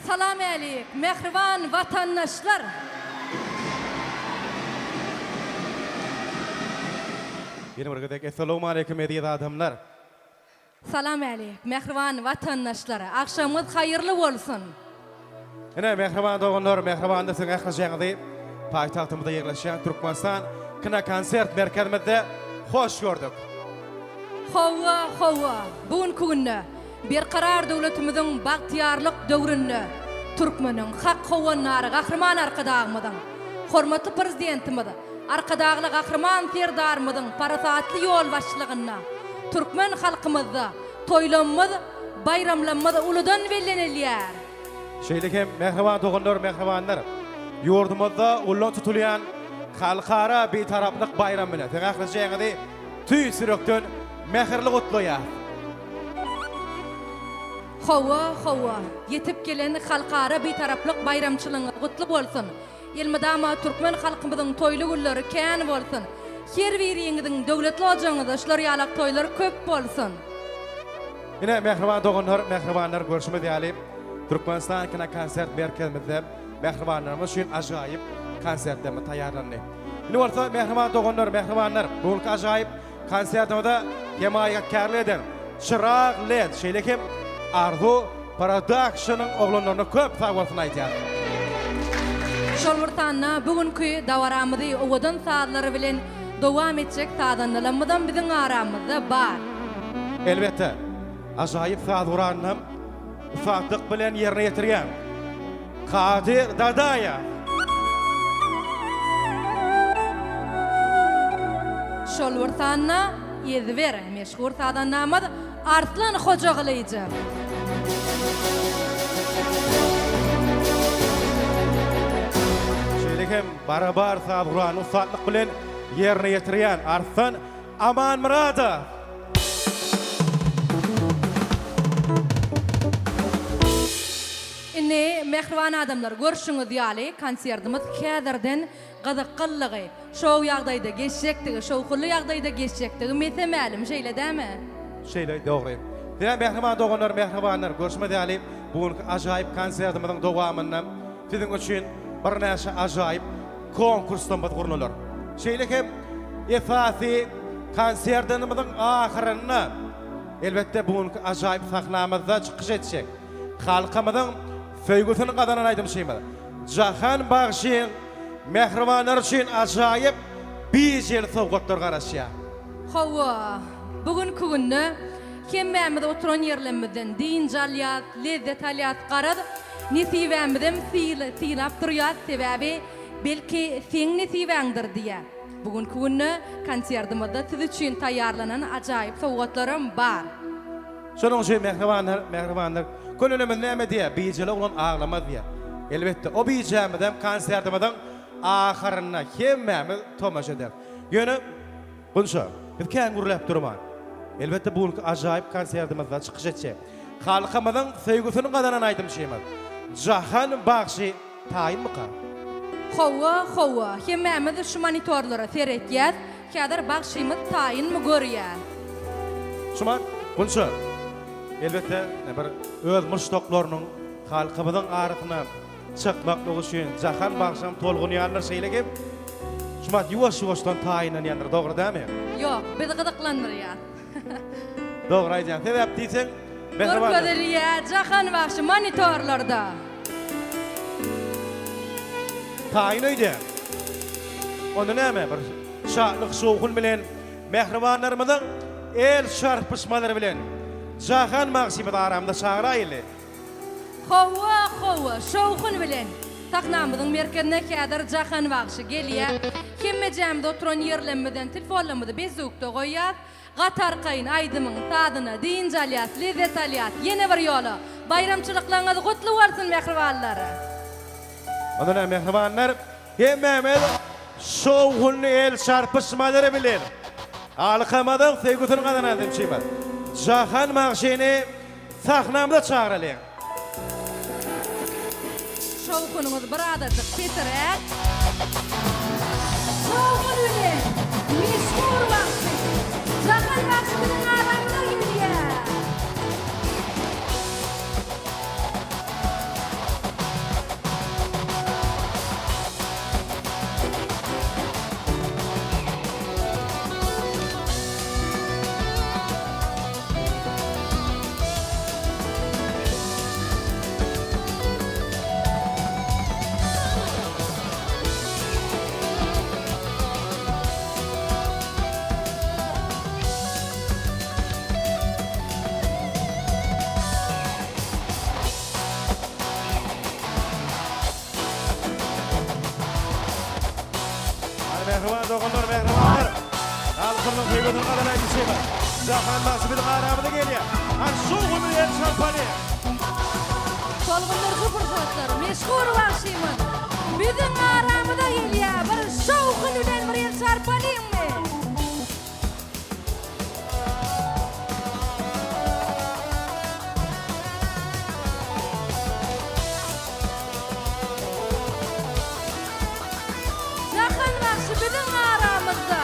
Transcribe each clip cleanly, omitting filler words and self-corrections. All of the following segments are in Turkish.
Salam alik, mehriban vatandaşlar. Yeni bir gidek. Esselamu aleyküm ediyet adamlar. Salam alik, mehriban vatandaşlar. Akşamınız hayırlı olsun. Yine mehriban doğanlar, mehriban da sen aklaşacağınızı payitahtımızda yerleşen Türkmenistan Kına Konsert Merkezimizde hoş gördük. Hova, bugünkü günde bir karar devletimizin baktiyarlık dövründe Türkmenin hak hovanları kahraman arkadağımızın, hormatlı prezidentimiz, arkadağlı kahraman ferdarımızın parasatlı yol başlığına Türkmen halkımızda toylanmaz, bayramlanmaz uludan bellenilyer. Şeylekem mehriban doğanlar, mehribanlar. Yurdumuzda ulan tutulayan halkara bir taraflık bayram bile. Sen aklaşacağınızı tüy sürüktün mehirli kutluya. Hova, yetip gelen halkara bir taraflık bayramçılığına kutlu olsun. Elmadama Türkmen halkımızın toylu gülleri kän olsun. Her biriyinizin devletli ocağınızda şlariyalak toyları köp olsun. Yine mehriban doğanlar, mehribanlar görüşme diyelim. Türkmenistan Kına Konsert Merkezimizde mehribanlarımız için acayip konsertlerime tayarlandı. Yine orta mehriban doğanlar, mehribanlar bugünkü acayip konsertimizde himayetkarlı eden Çırağ Led şeylekim Arzu Production'ın oğlanlarına köp sağ olsun aytiyar. Şolvurtanna bugünkü davaramızı oğudun saatları bilen devam edecek saatlanmadan bizim aramızda var. Elbette acayip saat uğranım ufaklık bilen yerine getirgen Kadir Dadaya. Şolvurtanna yezver meşhur saatlanamız Arslan Hocagılıcı. Şeylekim barabar saat uğranım ufaklık bilen yerine getirgen Arslan Aman Murada. İnne mehriban adamlar görüşüňiz ýaly konsertimiz häzirden gyzyklygy, şow ýagdaýda geçecekdigi, şowhully ýagdaýda geçecekdigi mesemälim şeýle dämi? Şeyle doğru. Dilen mehriban doğanlar, mehribanlar görüşme diyelim. Bugün acayip konsertimizin dowamynda sizin üçün bir näçe acayip konkurslarymyz gurulur. Şeyle ki esasy konsertimizin ahyrynda elbette bugün acayip sahnamyzda çykyş etjek. Halkymyzyň söýgüsini gazanan aýdym şeýme. Jahan bagşyň mehribanlar üçin acayip bijel sowgatlar garaşýar. Hawa, bugünkü günde hemmämiz oturan yerlerimizden din jaliyat, lezzet aliyat garad, nesibämizden silap durýar sebäbi belki seň nesibäňdir diýär. Bugünkü günde konsertimizde siz üçin taýýarlanan ajayip sowgatlarym bar. Şonuň üçin mehribanlar könülümüz näme diýär? Bijele ulan ağlamaz diýär. Elbette o bijemizden konsertimizden ahyrynda hemmämiz tomaşa eder. Ýöne bunşa biz kän gurulap durman. Elbette bugünkü ajayip konsertimizde çykyş etjek. Halkymyzyň söýgüsini gazanan aýdym şeýme. Jahan bagşy taýynmyka? Hawa, hemmämiz şu monitorlara seretýär, häzir bagşymyz taýynmy görýär. Şuman bunşa elbette bir öz muştoklarynyň halkymyzyň arasyna çykmaklygy üçin jahan bagşam tolgunýarlar şeýle şuman ýuwaş-ýuwaşdan taýynlanýandyr, dogry dämi? Ýok, bizi gyzyklandyrýar. Dogry aýdýan. Sebäp diýsen, mehriban. Görgödürýär jahan bagşy monitorlarda. Taýyn öýde. Onda näme bir şahlyk şowhun bilen mehribanlarymyzyň el şarpyşmalary bilen jahan magsymy aramda çagraýly. Hawa, şowhun bilen sahnamyzyň merkezine häzir jahan bagşy gelýär. Hemme jamda oturan yerlerimizden telefonlarymyzy bezükde goýýar. Gatar kayın aydımın tadyna din jaliyat, lezzet aliyat ýene bir ýola bayramçylyklaryňyz gutly bolsun mehribanlary. Onda mehribanlar hemmämiz şowhun el şarpyşmalary bilen halkymyzyň söýgüsini gazanan şeýme. Jahan magşyny sahnamda çagralyň. Şowhunyňyz bir adadyk Petrek. Şowhun bilen meşhur bagşy. Jahan bagşy bilen aramda gidýär. Mehriban dokunlar, mehribanlar. Halkının kıymetini kadar aydışı var. Zahan nasibinin aramına geliyor. Şu günü yer şampanya. Solgunlar zıpırsatlar, meşhur vakşimin. Bizim aramıda geliyor. Bir şovkun ülen bir yer çarpanayım mı? Zahan vakşi bizim aramızda.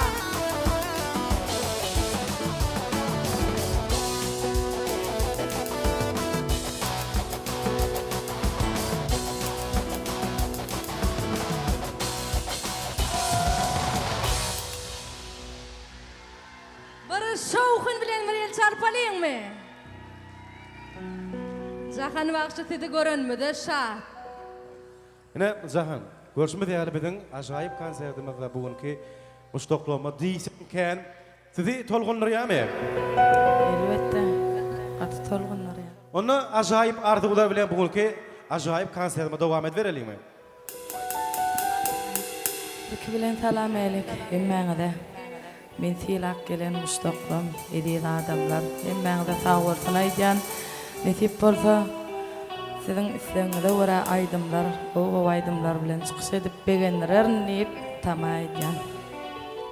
Bir şovkun bilen bir el çarpalayın mı? Zahan vakşi sizi görünmüdü şah. Yine Zahan, görüşme değerli beden acayip konsertimizde bugünkü muştoklama değilsinken sizi tolgunlar ya mı? Elbette. Atı tolgunlar ya. Onu acayip arzular bilen bugünkü acayip konsertime devam verelim mi? Iki bilen salam eylik. Emmeğine men silak gelen muştoklam, edil adamlar. Emmeğine sağ olsun aycan. Nesip bolsa sizin isleğinize vara aydımlar, o aydımlar bilen çıkış edip begenler neyip tamaycan.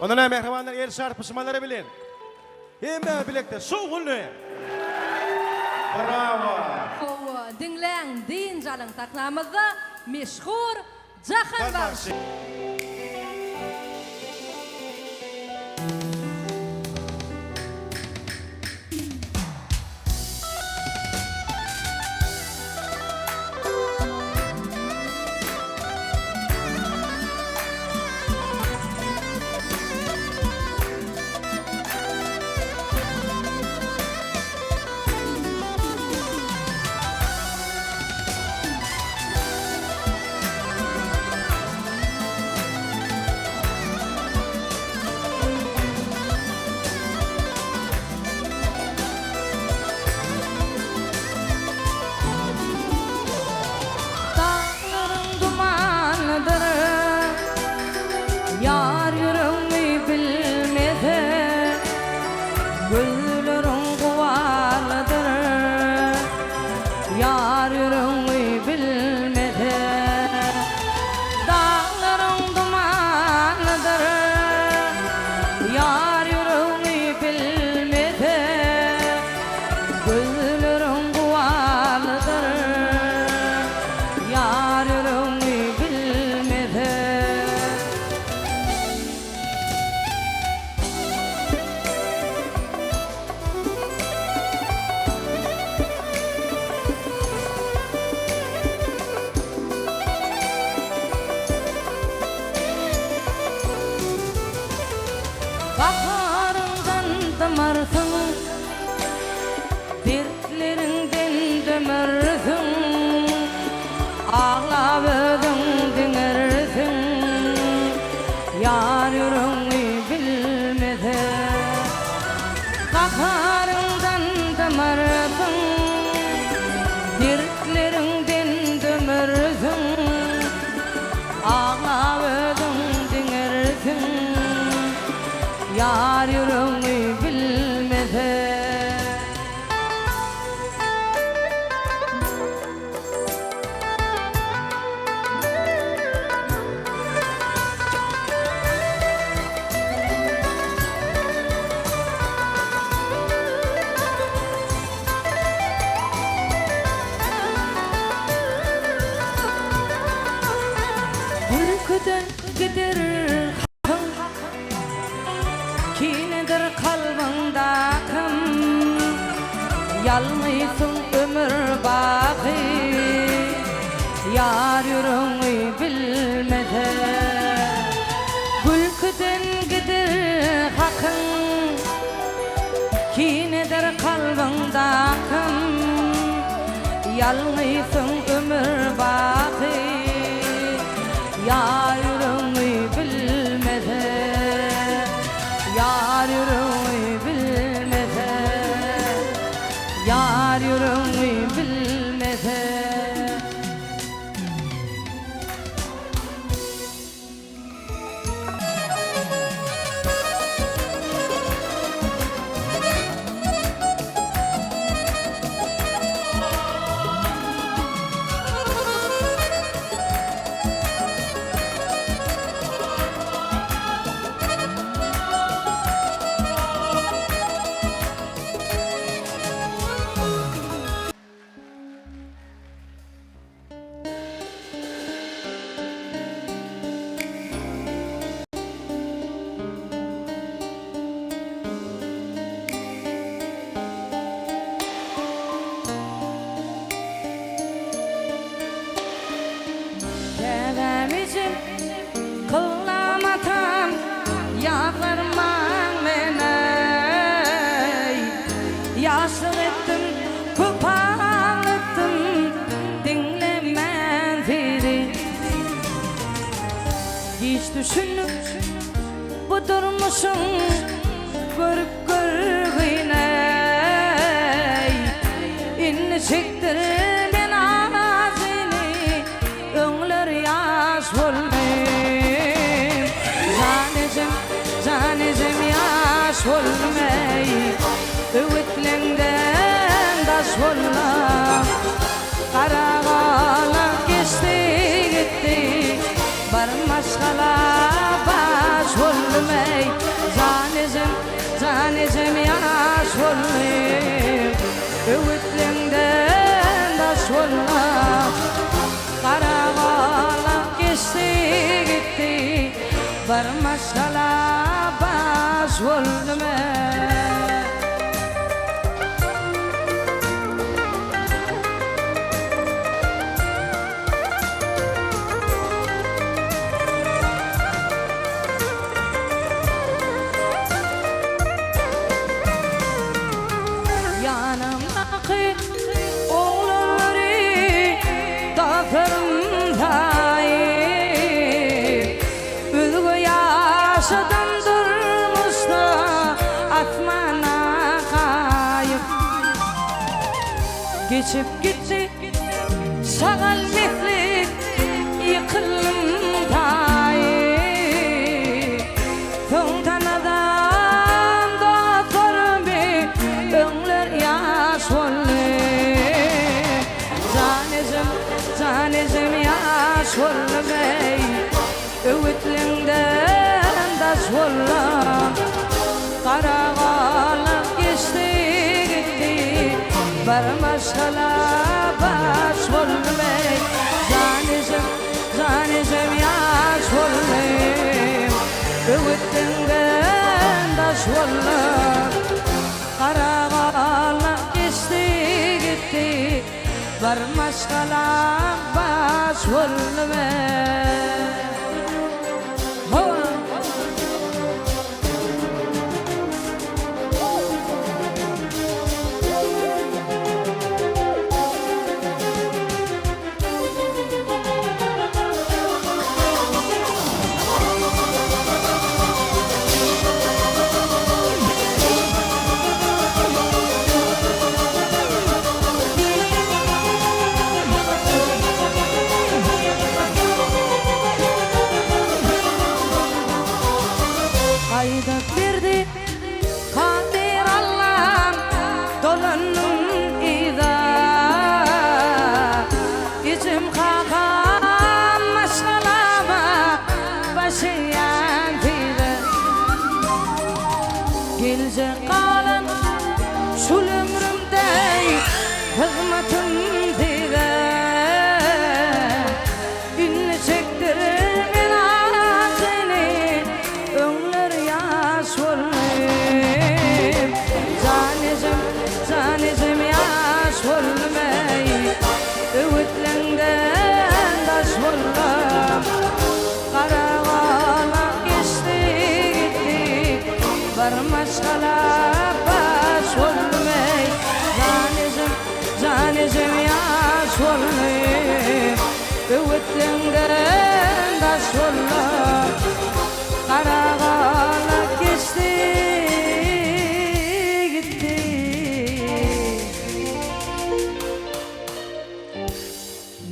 Onun ne mehribanlar el çarpışmaları bilin. Hemen bilekte şu günü. Bravo. Dinleyen din jalın taklamızda meşhur Zahan vakşi. Dağların dumanıdır, yar yüreğimi bilmedi. Gözlerin kuvarlıdır, yar yüreğimi bilmedi. Dağların dumanıdır, yar yüreğimi bilmedi. Gözlerin kuvarlıdır, yar yüreğimi bilmedi. Baharından damarsın, dertlerinden dömersin. Ağlap ödün dinlersin, yar yüreğimi bilmedi. Baharından damarsın, dertlerinden dömersin. Ağlap ödün dinlersin, yar yüreğimi bilmedi. Ülkeden gider kinedir kalbında kim? Yalnızsın ömür baki, yar yüreğimi bilmedi. Ülkeden gider hakın, kinedir kalbında kim? Yalnızsın ömür baki, yar yüreğimi bilmedi. Yar yüreğimi bilmedi, yar yüreğimi bilmedi. kılamatam yağırman mene yaşık ettim köp ağlattım dinlemen seni hiç düşünüp bu durmuşum görüp görgüyney inni çektir ben ağzını öňler yaş bolmayım zanecem yaş bolmay öwütlenden daş bollar karagalar geçti gitti barmaşgala baş bolmay zanecem yaş bolmayım öwütlenden daş bollar karagalar geçti gitti barmaşgala baş bolmay yanımdaki oğulları dağlarımdayım üzgü yaşadan durmuş da atmana kayıp geçip gitti sağal metlik yıkılımdayım Töngtan adam doktorum bir öňler yaş bolmayım zanecem yaş bolmay öwütlenden daş bollar karagalar geçti gitti barmaşgala baş bolmay zanecem yaş bolmayım öwütlenden daş bollar karagalar geçti gitti barmaşgala baş bolmay Ayda verdi kadir Allah'ım dolanın ida içim kakam maşgalama başıyan tide gelecek kalan şul ömrümde hizmetim tide inni çektir ben seni öňler yaş bolmayım zanecem yaş bolmay öwütlenden daş bollar karagalar geçti gitti barmaşgala baş bolmay zanecem yaş bolmayım öwütlenden daş bollar karagalar geçti gitti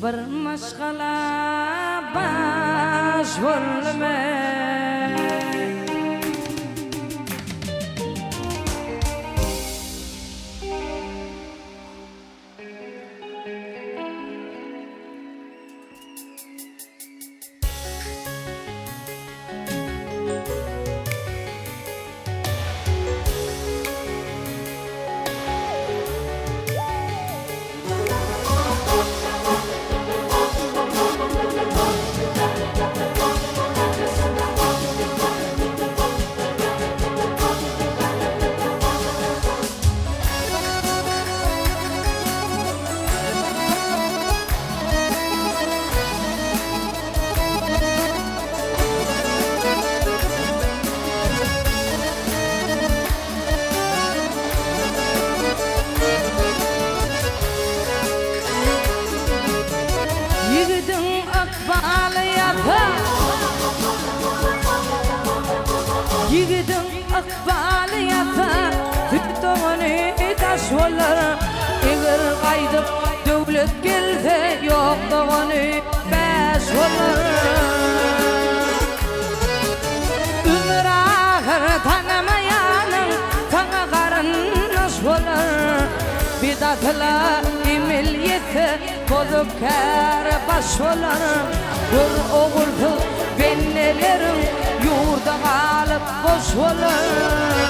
barmaşgala baş bolmay akbalı yatar Yiğidin akbalı yatar Tüptağını taş olur Eğer kaydıp devlet gelse Yoktuğunu beş olur Ömür ahır tanımayanın Sana karınmış olur Bidatla emniyeti bozuk kere baş olur Bir oğul bennelerin yurda kalıp boş olur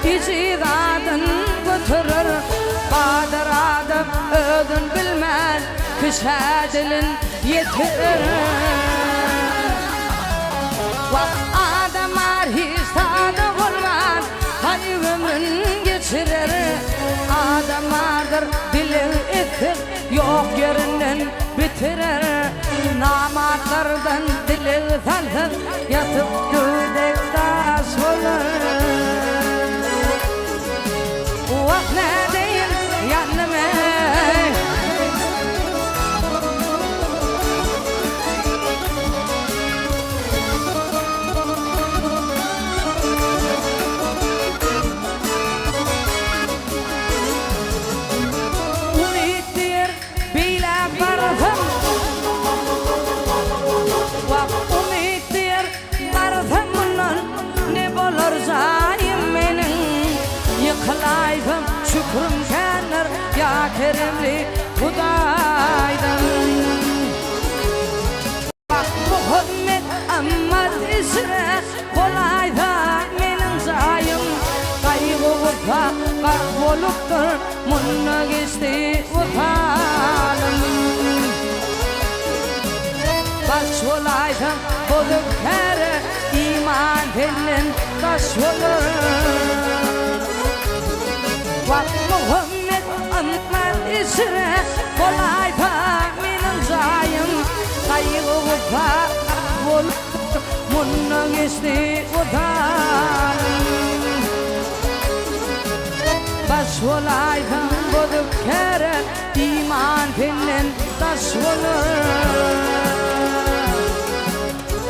İcidadın götürür Badır adım ödün bilmez Kışa dilin yetirir Adamlar hiç tadı olmaz Hay ömrün geçirir Adamlardır dili itir Yok yerinden bitirir Namatlardan dili salsın Yatıp düdek taş olur Vah ne değil yanıma Umuttir bile barızım Vah umuttir barızımın Ne bulurcayım benim Yıkılaydım şükrüm kendir Ya kerimli Hudaydım Bak Muhammed Ammar isre Kolayda benim zayım Kaygı vurta Kahvoluktur Munna geçti utanım Baş olaydım Bozuk kere iman benim taş olur Vak Muhammed Ammar isre Kolayda benim zayım Kaygı vurta Kahvoluktur Munna geçti utanım Baş olaydım bozuk kere iman benim taş olur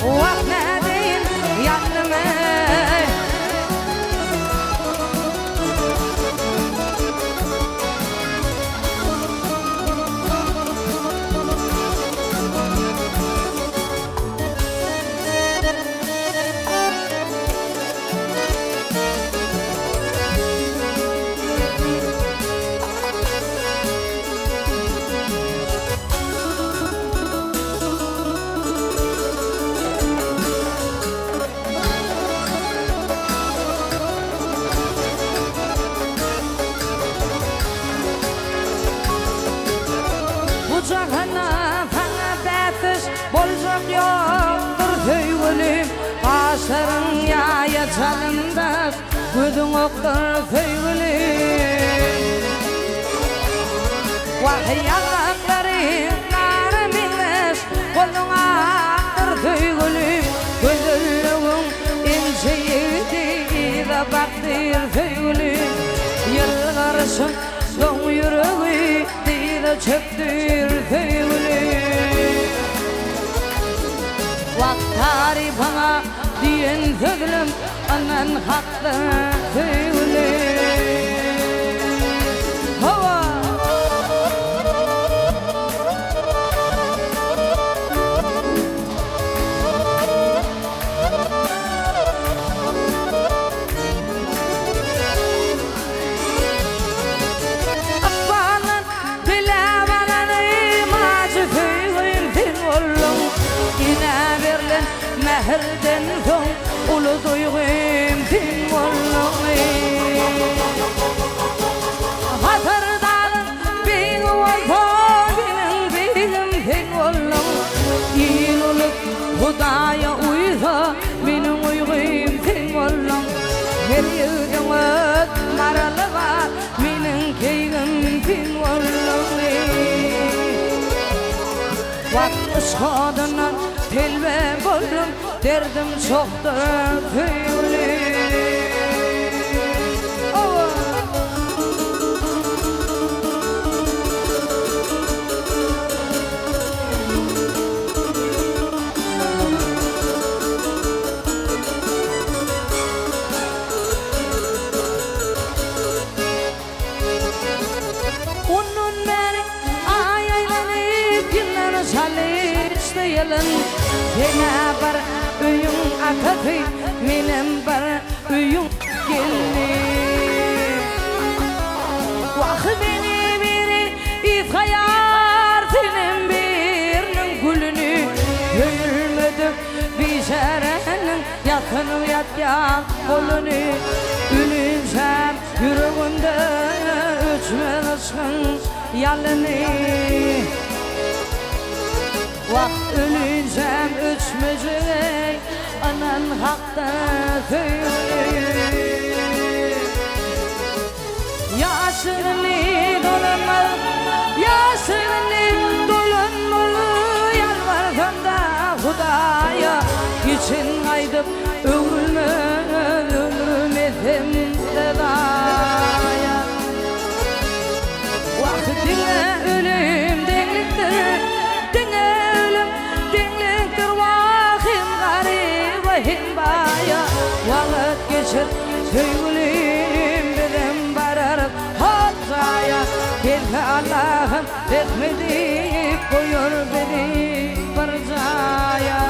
Vak ne değil yanıma Bucağına sana betiş Bolcak yoktur söygülüm Kaşların yaya çalındır Güdün oktur söygülüm Vahyalakları narı minnes Kolun aktır söygülüm Gözürlüğün inceydi de baktır söygülüm Yılgarışın son yüreği de çöktür söylüm Vak tarifana diyen sözlüm Anan haklı söylüm Hava Meherden son ulu duygum din ollum Hatırdanın bin olsa benim din ollum İyin olup Hudaya uysa benim uygum din ollum Her yılın öt maralı var benim saygın fin varlığı Vakmış kadından telve bollum derdim çoktur tüylü Yalın yine bir üyüm akıtı benim bir üyüm geldi Vakı beni biri ifhayar senin birinin gülünü Gülmüdüm bir şerenin yakın yatyan kolunu Ülünsem yüreğimde üçmen aşkın yalını Vak ölünsem üçmeyecek anan hakta tüylü Yaşını dolanmalı, yaşını dolanmalı Yalvardım da Hudaya için aydıp ömrümü ömrüm etimde daya Vakitine ölüm denliktir, himbaya Vakit geçir tüygülüm benim bararıp hataya Belki Allah'ım etmedi koyur beni barcaya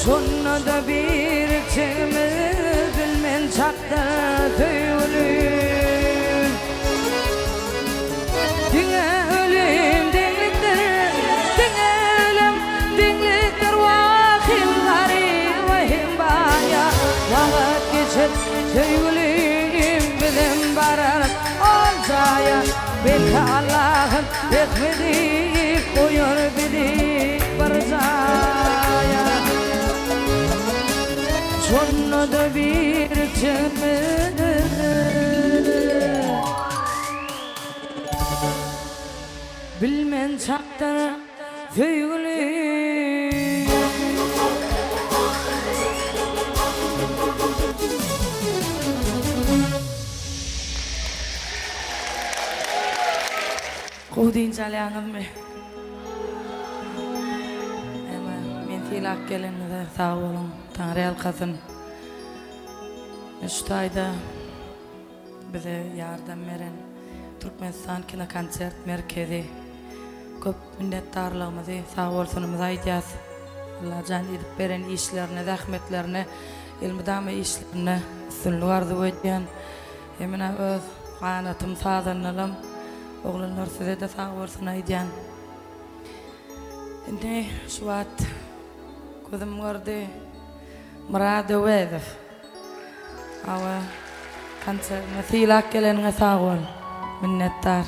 Sonunda bir içimi bilmen çaktı tüygülüm Dine ölüm denliktir, dine ölüm denliktir Vakit geçir tüygülüm bilim bararıp olcaya Belki Allah'ım etmedi koyur beni barcaya Sonunda bir içimi bilmen çaktır tüygülüm Kudin çalyanım mı? Men tilak gelenide sağ olun. Tanrı alkasın. Şu ayda bize yardım veren Türkmenistan Kino Konsert Merkezi köp minnettarlığımızı sağ olsunumuz aytiyaz. Allah can edip veren işlerine, rahmetlerine, ilmidame işlerine üstünlük arzu etken emine öz kanatım sağdanalım. Oğlanlar size de sağ olsun aydiyan. Şimdi şu an gözüm gördü Murad Övedov. Ama konserine tilak gelenine sağ ol. Minnettar.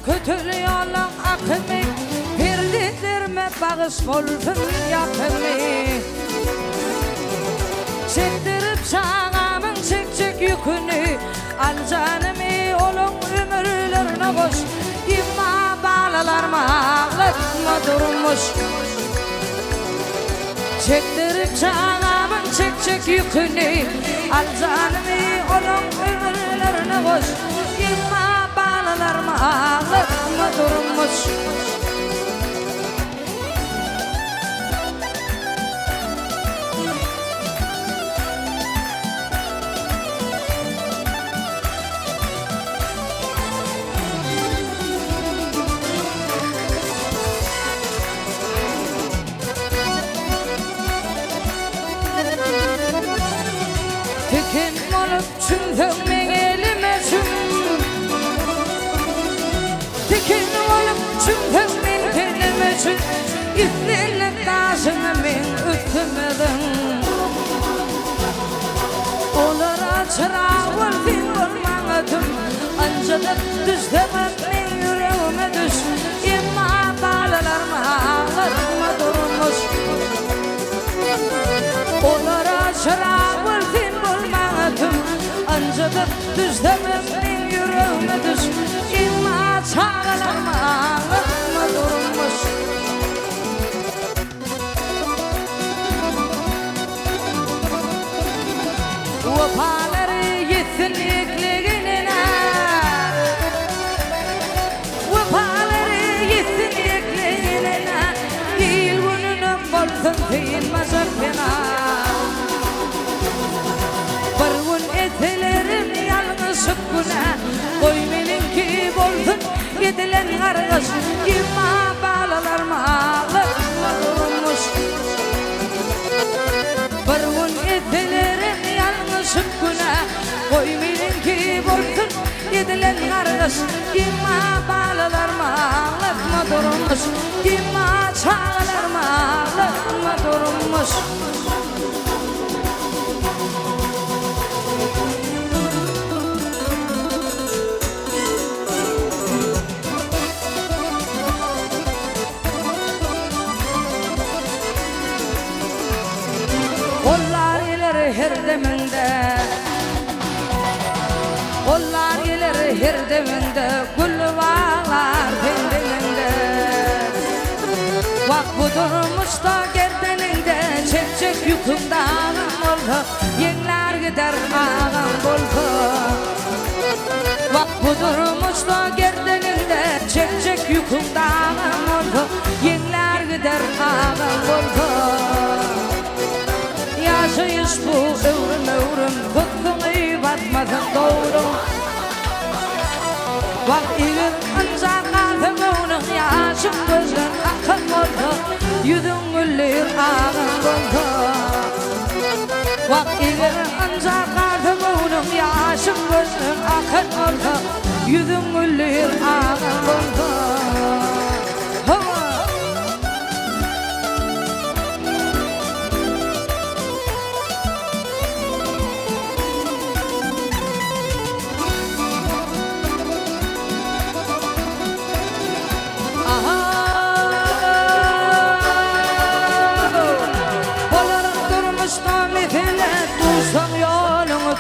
Kötülü yalan akımı Verdiklerime bağış olsun yakımı Çektirip çağamın çek yükünü Al canımı olun ömürlerine boş İmma bağlalarıma ağlatma durmuş Çektirip çağamın çek yükünü Al canımı olun ömürlerine boş İma balalarım ağlarıma durmuş. Tekin olup çündüm men elime çün. Tekin olup çündüm men elime çün. İflenip taşını men ütmedim. Olara çırağı fin olmadım. Ancadan düzdemem men yüreğime düş. İma balalarıma ağlarıma durmuş. Olara çırağı fin olmadım. Ancadan düzdemem men yüreğime düş. İma çağlarıma ağlarıma durmuş. Vapaları yetinliklerine, vapaları yetinliklerine, değil gününü bolsun değilmezek fena. Bir gün etelerim yalnız güne, koymeninki bolsun yedilen kargış. İma balalarıma ağlarıma durmuş. Bir gün etelerim yalnız güne, koymeninki bolsun yedilen kargış. İma balalarıma ağlarıma durmuş. İma çağlarıma ağlarıma durmuş. Kollar ileri her deminde, kollar ileri her deminde, gül bağlar pendeminde. Vak bu durmuşta gerdeninde, çek çek yüküm dağım oldu, yenler gider ağam oldu. Vak bu durmuşta gerdeninde, çek çek yüküm dağım oldu, yenler gider ağam oldu. Yaşayış bu ömrüm Tuttuğu batmadım doğru. Bak ilim ancak kaldım onun yaşım gözün akın oldu. Yüzün güller ağın oldu. Bak ilim ancak kaldım onun yaşım gözün akın oldu. Yüzün güller ağın oldu.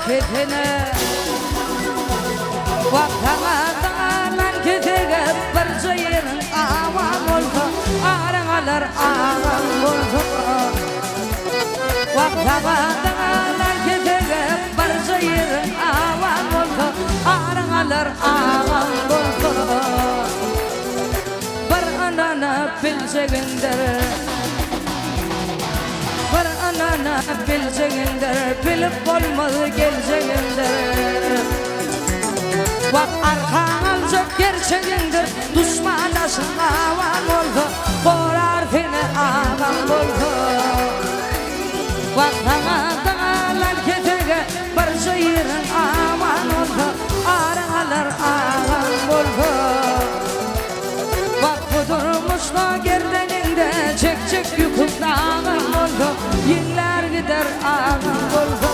Ketine Vaktana dağlar ketine bir yerin avam oldu. Ağrınalar ağam oldu. Vaktana dağlar ketine bir yerin avam oldu. Ağrınalar ağam oldu. Bir anana bilsegindir, bir anana bilsegindir, bilip olmadı gelsegindir. Bak arkan alacak gerçeğindir, düşmanasın avam oldu, korar seni ağam oldu. Bak dağlar ketege, bir şiirin avam oldu, aralar ağam oldu. Bak bu durmuşla gerdeninde, çek çek yüküm dağım oldu, yıllar gider ağam oldu.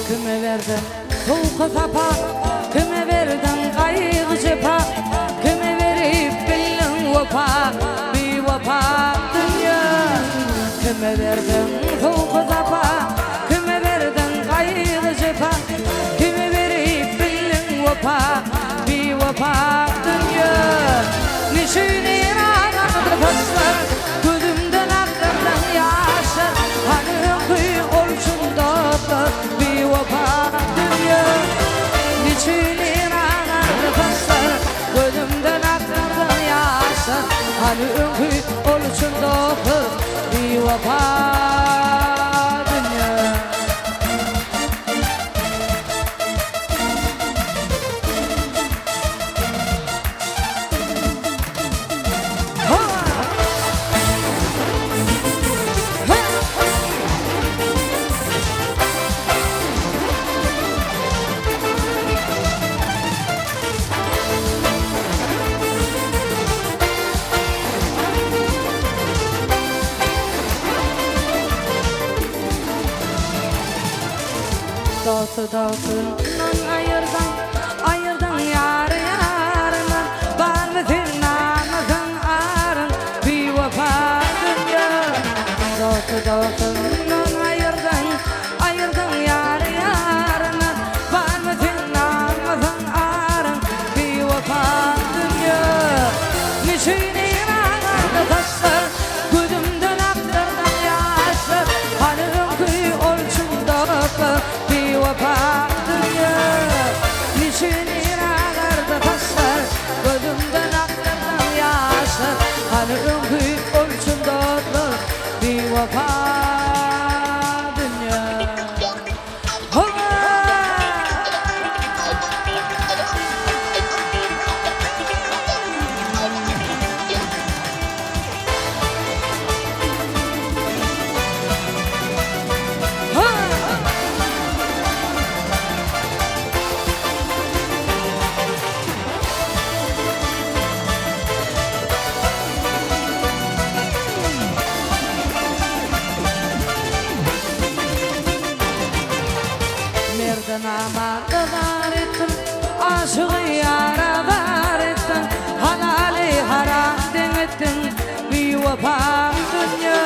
Küme verdin soğuk sapa, küme verdin kayık cepa, küme verip bildin vapa, bir vapa dünya. Küme verdin soğuk sapa, küme verdin kayık cepa, küme verip bildin vapa, bir vapa dünya. Niçin İran'da taşlar, gözümden aklardan yaşar, hani kıyı olçunda bir vapa dünya. Niçin İran'da taşlar, gözümden aklardan yaşar, hani kıyı olçunda bir vapa dünya. Dağıtından ayırdan yarı yarına, var mı senin namazın arın bir vefa dünya. Dağıtından ayırdan yarı yarına, var mı senin namazın arın bir vefa dünya. Niçin İran'da taşlar, gözümden aklardan yaşlar, hani önkü olçunda bir vapa dünya. Niçin İran'da taşlar, gözümden aklardan yaşlar, hani önkü olçunda bir vapa dünya. Merdanama dar ettin, aşığı yara dar ettin, halali haram denettin bir vefa dünya.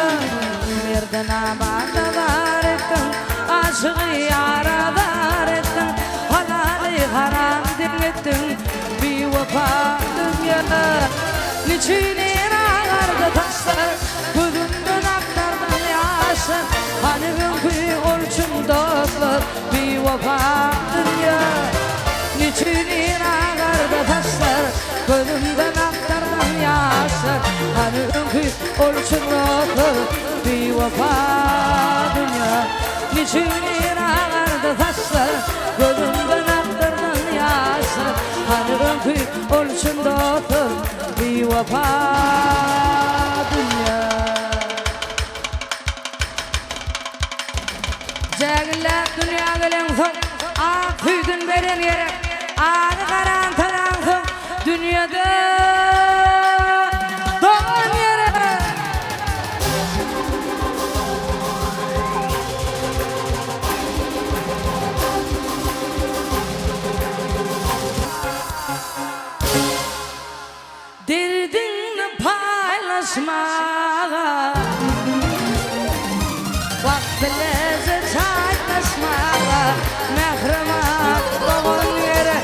Merdanama dar ettin, aşığı yara dar ettin, halali haram denettin bir vefa dünya. Niçin İran'da taşlar, gözümden aklardan yaşlar, hani önkü olçumda bir vefa dünya. Niçin İran'da taşlar, gözümden aklardan yaşlar, hani önkü olçumda bir vefa dünya. Niçin İran'da taşlar, gözümden aklardan yaşlar, hani önkü olçumda bir vefa dünya. Cegiller dünya gelen son, ak hüydün veren yere, ağrı karan taran son, dünyada doğan yere. Derdini paylaşmağa, vakti lezzet çaylaşmağa, mehrema doğan yere.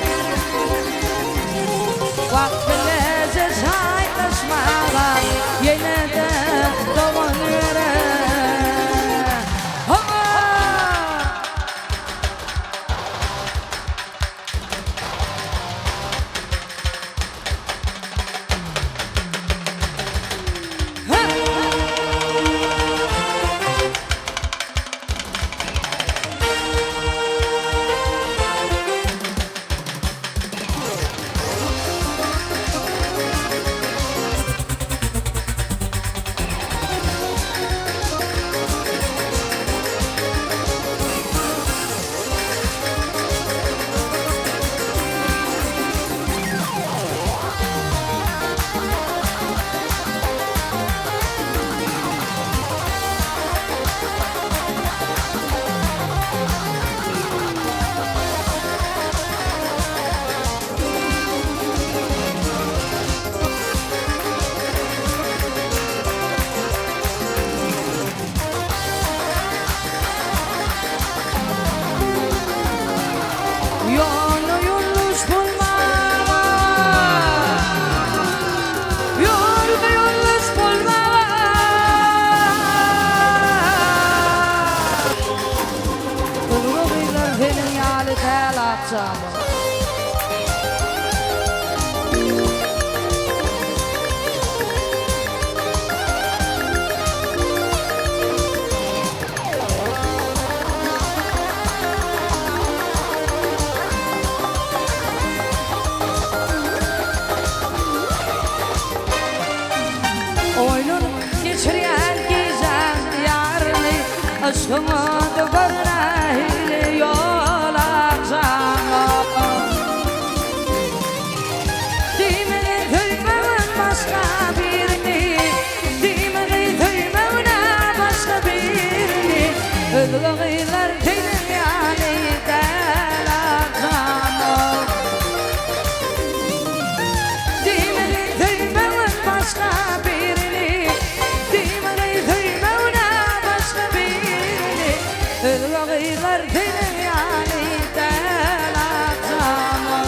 canım. Oynun geçiryen gizem yarını aşkıma da barnaylı yol akşamı Dimini duymaman başka birini Dimini duymaman başka birini Ödüğüler tenim yani del akşamı Dimini duymaman başka birini Dimini duymaman başka birini Ödüğüler tenim yani del akşamı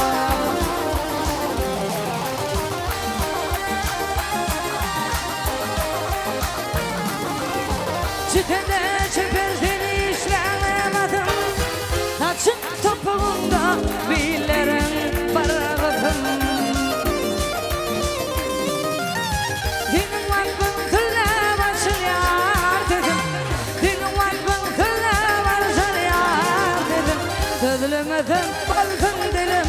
Çitede çepezdeni işlememedim Taçın topuğunda billerin barağıdım Dinin vakfın kılla başın yar dedim Dinin vakfın kılla başın yar dedim Sözlemedim balkın dilim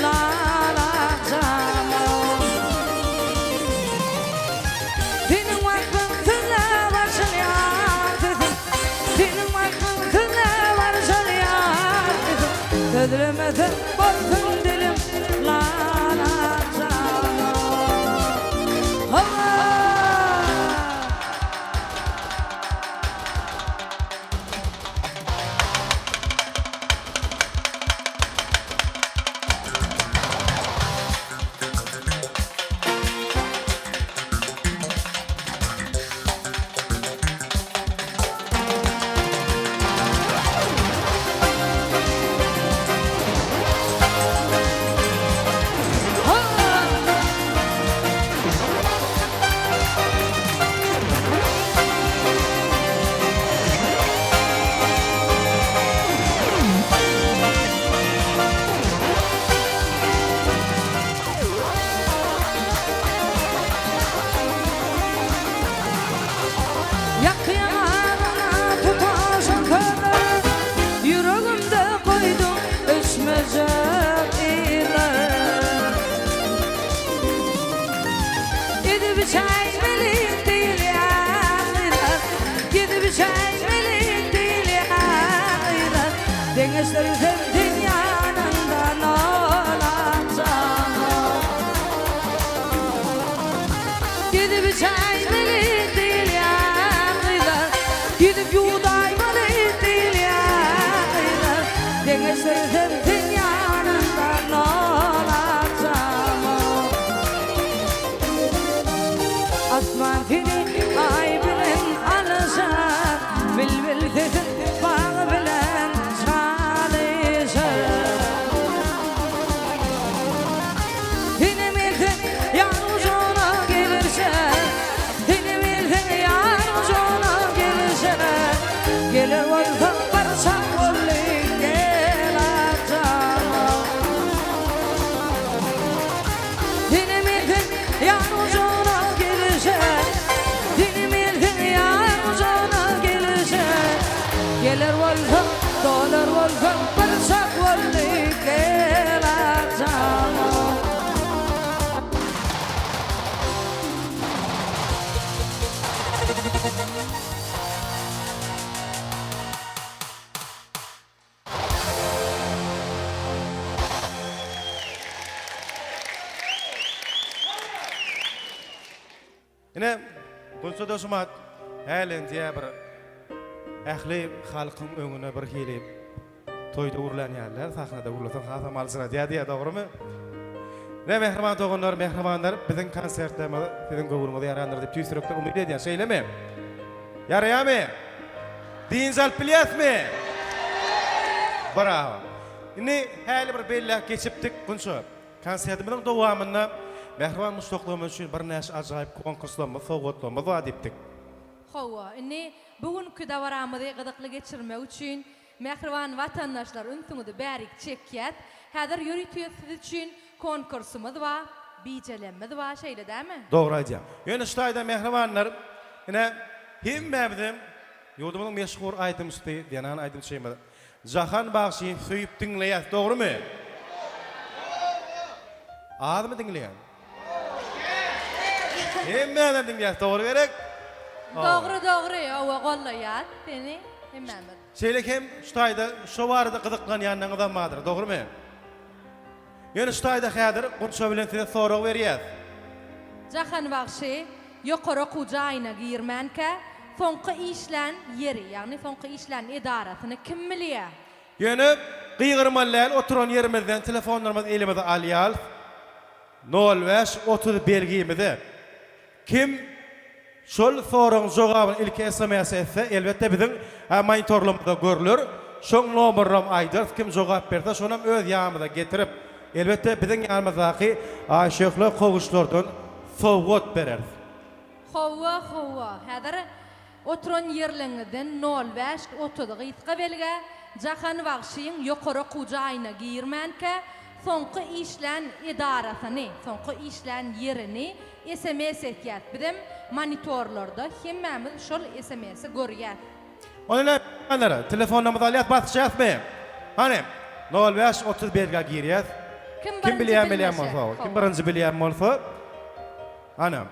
lalacağım Dinin vakfın kılla başın yar dedim Dinin vakfın kılla başın yar dedim Sözlemedim balkın dilim lalacağım Yakyanına tutaşan kadar Yüreğimde koydum ösmeyecek iler Gidip içeymelik değil yağlar Gidip içeymelik değil yağlar Denizleri sevdin yanından olacağım Gidip içeymelik değil yağlar Gidip yudaymalı değil yağlar Denizleri sevdin yanından olacağım Asman fili ay bilen alışar Bilbil sesin bağ bilen çalışır Dinim ilsin yalnız ona gelirse Dinim ilsin yalnız ona gelirse Gelir olsa barışak olayım gel akşam Dinim ilsin yalnız ona gelirse Dinim ilsin yalnız ona gelirse Gelir olsa dolar olsa barışak olayım gel akşam Yine bunca doşumat halen diye bir ähli halkın öňüne bir gelip toyda urlan ýerler, sahnada urlatan hasam alsyna diye dogrymy? Ne mehriban doganlar, mehribanlar biziň konsertlerimizi, biziň gowulmyzy ýarandyr diýip tüýsürekler umyt edýär. Şeýlemi? Ýaraýarmy? Diňsal biletmi? Bravo. Indi häli bir belläk geçipdik bunça. Konsertimizin dowamynda mehriban muşdoklygymyz üçin bir näçe ajaýyp konkurslarymyz, sowgatlarymyz wada etdik. Hawa, indi bugünkü dawramyzy gyzykly geçirmek üçin Mehriban vatandaşlar ünsüňizi bärik çekýät. Häzir ýürütýär siz üçin konkursumuz var, bijelenmez var, şeýle dämi? Dogry aýdýar. Ýöne ştaýda mehribanlar, ine himmebdim ýurdumyň meşhur aýdymçy diýenen aýdym şeýme. Jahan Bagşy süýüp dinleýär, dogrymy? Admy dinleýär? Himmebdim dinleýär, dogry gerek? Dogry, owa gollaýar, seni hemmemi. Şeýle hem ştaýda şo barada gyzyklan ýanyň adammadyr, dogrymy? Ýöne ştaýda häzir gurşa bilen size sorag berýär. Jahan Bagşy ýokary okujaýyna girmänkä soňky işlen yeri, ýagny soňky işlen edarasyny kim bilýär? Ýöne gygyrmanlar oturan yerimizden telefonlarymyz elimizde alýar. 05 30 belgimizi. Kim şol soragyň jogabyny ilk SMS etse elbetde biziň monitorlarymyzda görülür. Şoň nomeram aýdyr, kim jogap berse şonam öz ýamyza getirip elbetde biziň ýanymyzdaky aşykly koguşlardan sowgat berer. Hawa. Häzir oturan yerleriňizden 05 30 gysga belge Jahan Bagşyň ýokary okujaýyna girmänkä soňky işlen edarasyny, soňky işlen yerini SMS etýär. Bizim monitorlarda hemmemiz şol SMS-i görýär. Onunla anlara telefonlarymyzy alýat basýasmy? Hani 05 31 ga girýär. Kim bilýän bolsa, kim birinji bilýän bolsa. Ana.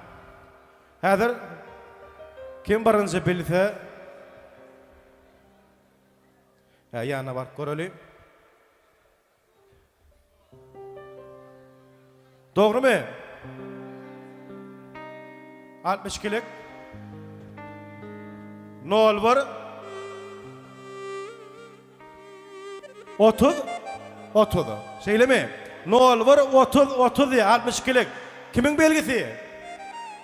Häzir kim birinji bilse ýana bar göreli. Dogrymy? 62'lik 01 30 30. Şeýlemi? 01 30 30 62'lik. Kimin belgisi?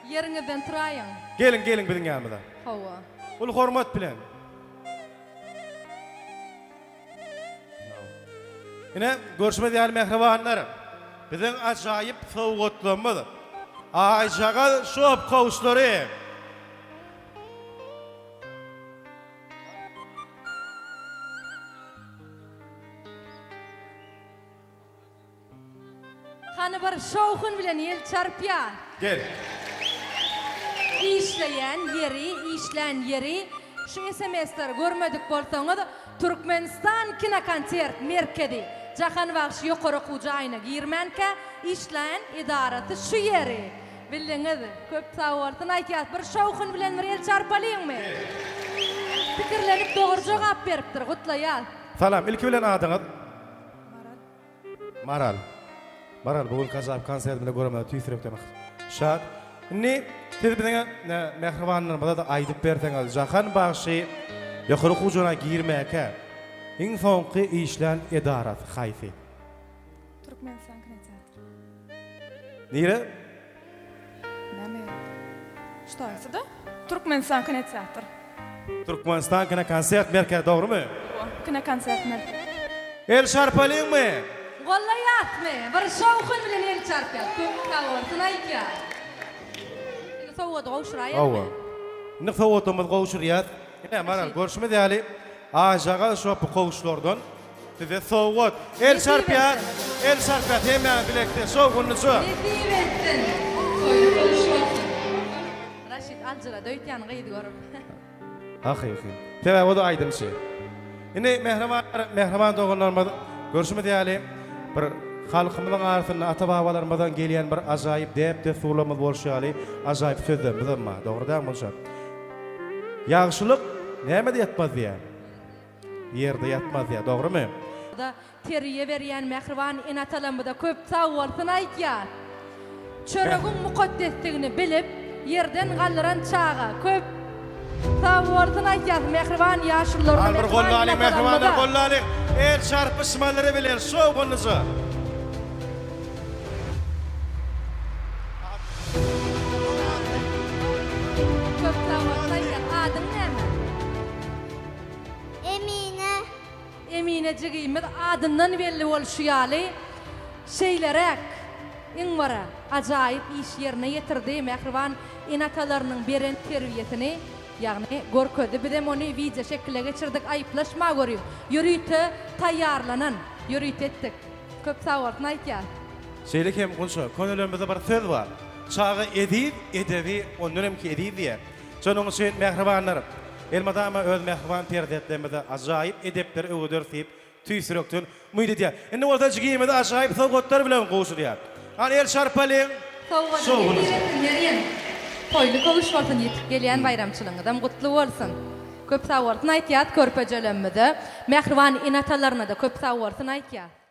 Yeriňizden turaýyň. Gelin biziň ýanymyza. Hawa. Ul hormat bilen. Ine görüşmedi ýaly mehribanlar. Biziň ajaýyp sowgatlarymyz. Aýjaga şop kowuşlary. Hany bir şowhun bilen ýel çarpýar. Gel. İşlen yeri şu SMS-leri görmedik bolsaňyz Türkmenistan kinokonsert merkezi Jahan Bagşy ýokary okujaýyna girmänkä işlen edarasy şu yeri. Bildiňiz, köp sawalsyny aýtýar. Bir şowhun bilen bir ýel çarpalyňmy? Pikirlenip dogry jogap beripdir, gutlaýar. Salam, ilki bilen adyňyz? Maral. Maral, bugün kazap konsertinde göremedi, tüýsürip demek. Şad. Ni siz biziň mehribanlarymyza da aýdyp berseňiz, Jahan Bagşy ýokary okujaýyna girmäkä iň soňky işlen edarasy haýsy? Türkmenistan kinotеатр. Nire? Что это, да? Türkmenistan kinotеатр. Türkmenistan kinokonsert merkezi, dogrymy? Kinokonsert merkezi. El şarpalyňmy? Gollaýatmy? Bir şowhun bilen ýel çarpýar. Köp sawalsyny aýtýar. Sowgat gowşuraýarmy? Awa. Indi sowgatymyz gowşurýar. Ine maral görüşmedi ýaly. Ajaga şop kowuşlardan size sowgat. El şarpýar, hemme bilekde sowgununy. Netiwetsin. Raşid Alcıra döýtýän gyýdy görüp. Hakyky. Tebe o da aýdymçy. Indi mehriban doganlarymyz görüşmedi ýaly. Bir halkymyzyň arasynda ata-babalarymyzdan gelýän bir ajaýyp depde suwlamyz bolşýaly, ajaýyp sözler bizimma. Dogrydan bolsa. Ýagşylyk näme diýetmez diýär? Ýerde ýatmaz diýär, dogrymy? Da teriye berýän mehriban enatalarymyza köp sawalsyny aýtýar. Çöregiň mukaddesligini bilip, yerden galdyran çaga köp sawalsyny aýtýar mehriban ýaşullarymyza. Al bir gollaly mehribanlar gollaly. El çarpışmalary bilen şowgununy. Köp sawalsyny aýtýar. Adyň näme? Emine jigimiz adından belli bolşýaly şeýlerek iň bara ajaýyp iş ýerine ýetirdi mehriban enatalarynyň beren terbiýetini Yani gorköde bidem onu video şekilde geçirdik, ayıplaşma görüyor. Yürüyte tayyarlanan, yürüyte ettik. Köp sağırtın aytýar. Şeylik hem konuşa, konulumuzda bir söz var. Çağı edip, edebi, ondan ki edip diye. Şonun için mehribanlarım. Elmadama öz mehriban perdetlerimize acayip edepler öğüdürsüp, tüysürüktün, müydet ya. Indi orta çıkıyımda acayip sağgotlar bilen koğuşu diye. Hani el şarpalıyın, soğunuz. Toylu kavuşmasın yetip gelen bayramçılığından kutlu olsun. Köp sağırtın aytýar körpejelenmede, mehriban inatalarına da köp sağırtın aytýar.